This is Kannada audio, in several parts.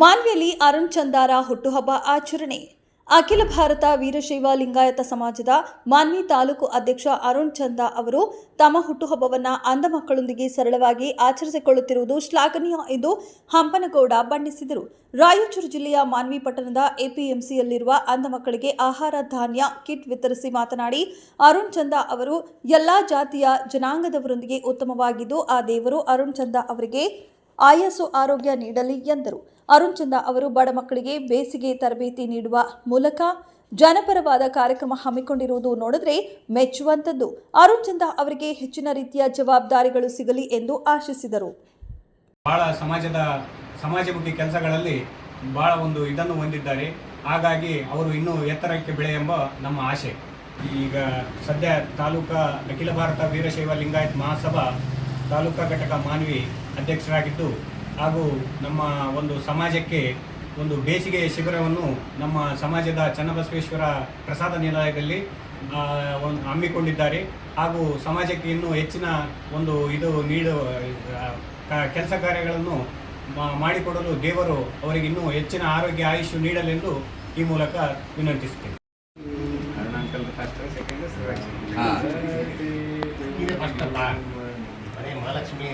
ಮಾನ್ವಿಯಲ್ಲಿ ಅರುಣ್ ಚಂದಾರ ಹುಟ್ಟುಹಬ್ಬ ಆಚರಣೆ. ಅಖಿಲ ಭಾರತ ವೀರಶೈವ ಲಿಂಗಾಯತ ಸಮಾಜದ ಮಾನ್ವಿ ತಾಲೂಕು ಅಧ್ಯಕ್ಷ ಅರುಣ್ ಚಂದ ಅವರು ತಮ್ಮ ಹುಟ್ಟುಹಬ್ಬವನ್ನು ಅಂಧ ಮಕ್ಕಳೊಂದಿಗೆ ಸರಳವಾಗಿ ಆಚರಿಸಿಕೊಳ್ಳುತ್ತಿರುವುದು ಶ್ಲಾಘನೀಯ ಎಂದು ಹಂಪನಗೌಡ ಬಣ್ಣಿಸಿದರು. ರಾಯಚೂರು ಜಿಲ್ಲೆಯ ಮಾನ್ವಿ ಪಟ್ಟಣದ ಎಪಿಎಂಸಿಯಲ್ಲಿರುವ ಅಂಧ ಮಕ್ಕಳಿಗೆ ಆಹಾರ ಧಾನ್ಯ ಕಿಟ್ ವಿತರಿಸಿ ಮಾತನಾಡಿ, ಅರುಣ್ ಚಂದ ಅವರು ಎಲ್ಲಾ ಜಾತಿಯ ಜನಾಂಗದವರೊಂದಿಗೆ ಉತ್ತಮವಾಗಿದ್ದು, ಆ ದೇವರು ಅರುಣ್ ಚಂದ ಅವರಿಗೆ ಆಯಸ್ಸು ಆರೋಗ್ಯ ನೀಡಲಿ ಎಂದರು. ಅರುಣ್ ಚಂದ ಅವರು ಬಡ ಮಕ್ಕಳಿಗೆ ಬೇಸಿಗೆ ತರಬೇತಿ ನೀಡುವ ಮೂಲಕ ಜನಪರವಾದ ಕಾರ್ಯಕ್ರಮ ಹಮ್ಮಿಕೊಂಡಿರುವುದು ನೋಡಿದ್ರೆ ಮೆಚ್ಚುವಂತದ್ದು. ಅರುಣ್ ಚಂದ ಅವರಿಗೆ ಹೆಚ್ಚಿನ ರೀತಿಯ ಜವಾಬ್ದಾರಿಗಳು ಸಿಗಲಿ ಎಂದು ಆಶಿಸಿದರು. ಬಹಳ ಸಮಾಜಮುಖಿ ಕೆಲಸಗಳಲ್ಲಿ ಬಹಳ ಇದನ್ನು ಹೊಂದಿದ್ದಾರೆ. ಹಾಗಾಗಿ ಅವರು ಇನ್ನೂ ಎತ್ತರಕ್ಕೆ ಬೆಳೆಯೆಂಬ ನಮ್ಮ ಆಶೆ. ಈಗ ಸದ್ಯ ತಾಲೂಕಾ ಅಖಿಲ ಭಾರತ ವೀರಶೈವ ಲಿಂಗಾಯತ ಮಹಾಸಭಾ ತಾಲೂಕಾ ಘಟಕ ಮಾನ್ವಿ ಅಧ್ಯಕ್ಷರಾಗಿದ್ದು, ಹಾಗೂ ನಮ್ಮ ಸಮಾಜಕ್ಕೆ ಬೇಸಿಗೆ ಶಿಬಿರವನ್ನು ನಮ್ಮ ಸಮಾಜದ ಚನ್ನಬಸವೇಶ್ವರ ಪ್ರಸಾದ ನಿಲಯದಲ್ಲಿ ಹಮ್ಮಿಕೊಂಡಿದ್ದಾರೆ. ಹಾಗೂ ಸಮಾಜಕ್ಕೆ ಇನ್ನೂ ಹೆಚ್ಚಿನ ಇದು ನೀಡುವ ಕೆಲಸ ಕಾರ್ಯಗಳನ್ನು ಮಾಡಿಕೊಡಲು ದೇವರು ಅವರಿಗೆ ಇನ್ನೂ ಹೆಚ್ಚಿನ ಆರೋಗ್ಯ ಆಯುಷ್ಯ ನೀಡಲೆಂದು ಈ ಮೂಲಕ ವಿನಂತಿಸುತ್ತೇನೆ. ಮಹಾಲಕ್ಷ್ಮಿ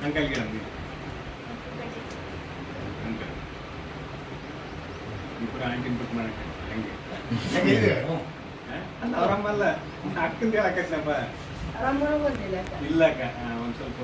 ಅಂಕಲ್ ಇಬ್ಬರು ಆಂಟಿನ ಬಿಟ್ಟು ಮಾಡಕ್ಕೆ ಹಂಗೆ ಅವರಮ್ಮಲ್ಲ ಅಕ್ಕಂದು ಹೇಳಕ್ಕಪ್ಪ ಇಲ್ಲಕ್ಕ ಒಂದು ಸ್ವಲ್ಪ